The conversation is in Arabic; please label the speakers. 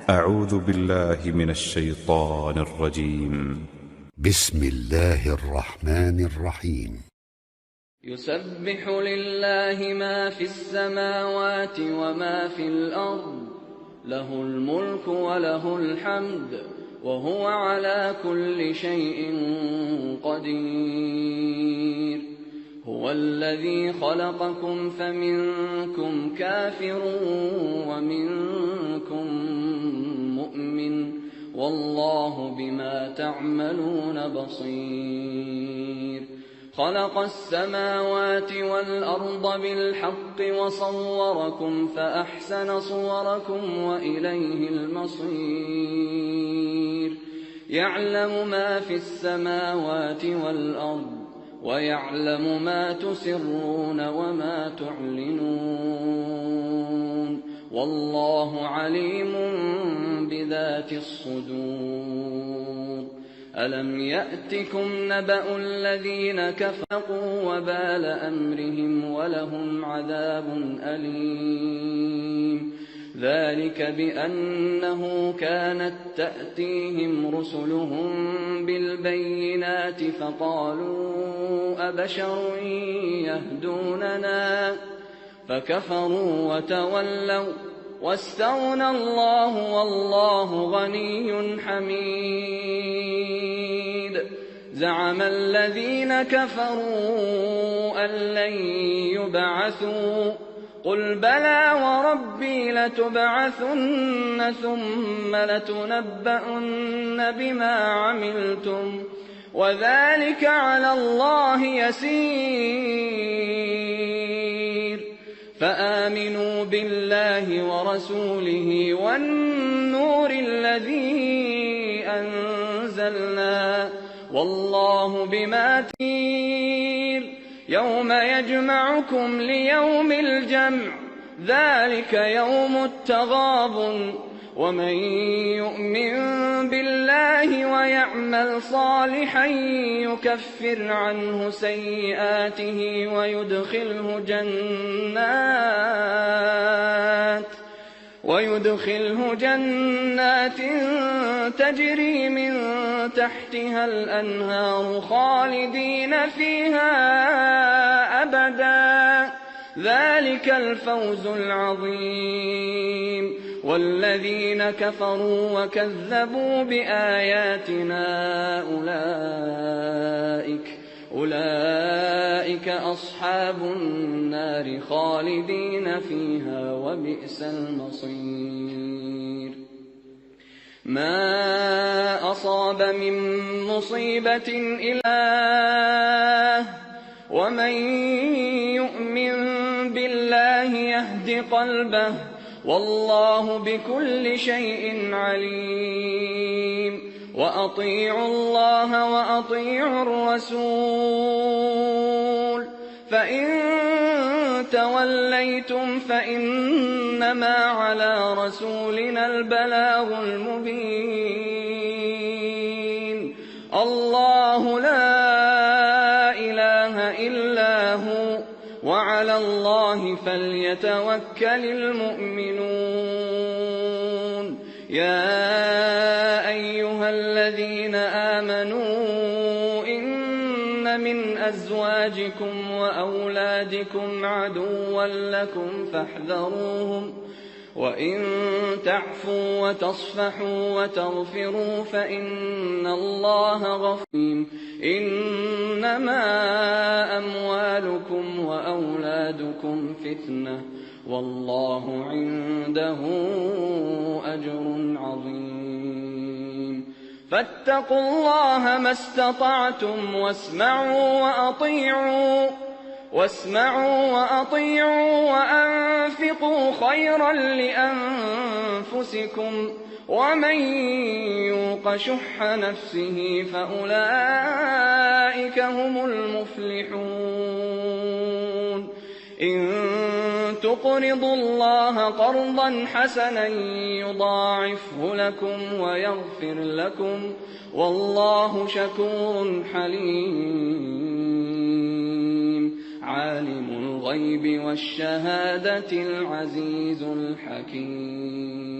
Speaker 1: أعوذ بالله من الشيطان الرجيم.
Speaker 2: بسم الله الرحمن الرحيم.
Speaker 3: يسبح لله ما في السماوات وما في الأرض، له الملك وله الحمد، وهو على كل شيء قدير. هو الذي خلقكم فمنكم كافر ومنكم مؤمن، والله بما تعملون بصير. خلق السماوات والأرض بالحق وصوركم فأحسن صوركم وإليه المصير. يعلم ما في السماوات والأرض ويعلم ما تسرون وما تعلنون، والله عليم بذات الصدور. ألم يأتكم نبأ الذين كفروا وبال أمرهم ولهم عذاب أليم؟ ذلك بأنه كانت تأتيهم رسلهم بالبينات فقالوا أبشر يهدوننا، فكفروا وتولوا واستغنى الله والله غني حميد. زعم الذين كفروا أن لن يبعثوا، قل بلى وربي لتبعثن ثم لتنبؤن بما عملتم، وذلك على الله يسير. فآمنوا بالله ورسوله والنور الذي أنزلنا، والله بما تعملون. يوم يجمعكم ليوم الجمع، ذلك يوم التغابن. ومن يؤمن بالله ويعمل صالحا يكفر عنه سيئاته ويدخله جنات تجري من تحتها الأنهار خالدين فيها أبدا، ذلك الفوز العظيم. والذين كفروا وكذبوا بآياتنا أولئك أصحاب النار خالدين فيها وبئس المصير. ما أصاب من مصيبة إلا ومن يؤمن بالله يهد قلبه، والله بكل شيء عليم. وأطيعوا الله وأطيعوا الرسول، فإن توليتم فإنما على رسولنا البلاغ المبين. الله لا إله إلا هو، وعلى الله فليتوكل المؤمنون. يا أيها الذين آمنوا إن من أزواجكم وأولادكم عدوا لكم فاحذروهم، وإن تعفوا وتصفحوا وتغفروا فإن الله غفور. إنما أموالكم وأولادكم فتنة، والله عنده أجر عظيم. فاتقوا الله ما استطعتم واسمعوا وأطيعوا وأنفقوا خيرا لأنفسكم، ومن يوق شح نفسه فأولئك هم المفلحون. إن تقرضوا الله قرضا حسنا يضاعفه لكم ويغفر لكم، والله شكور حليم. عالم الغيب والشهادة العزيز الحكيم.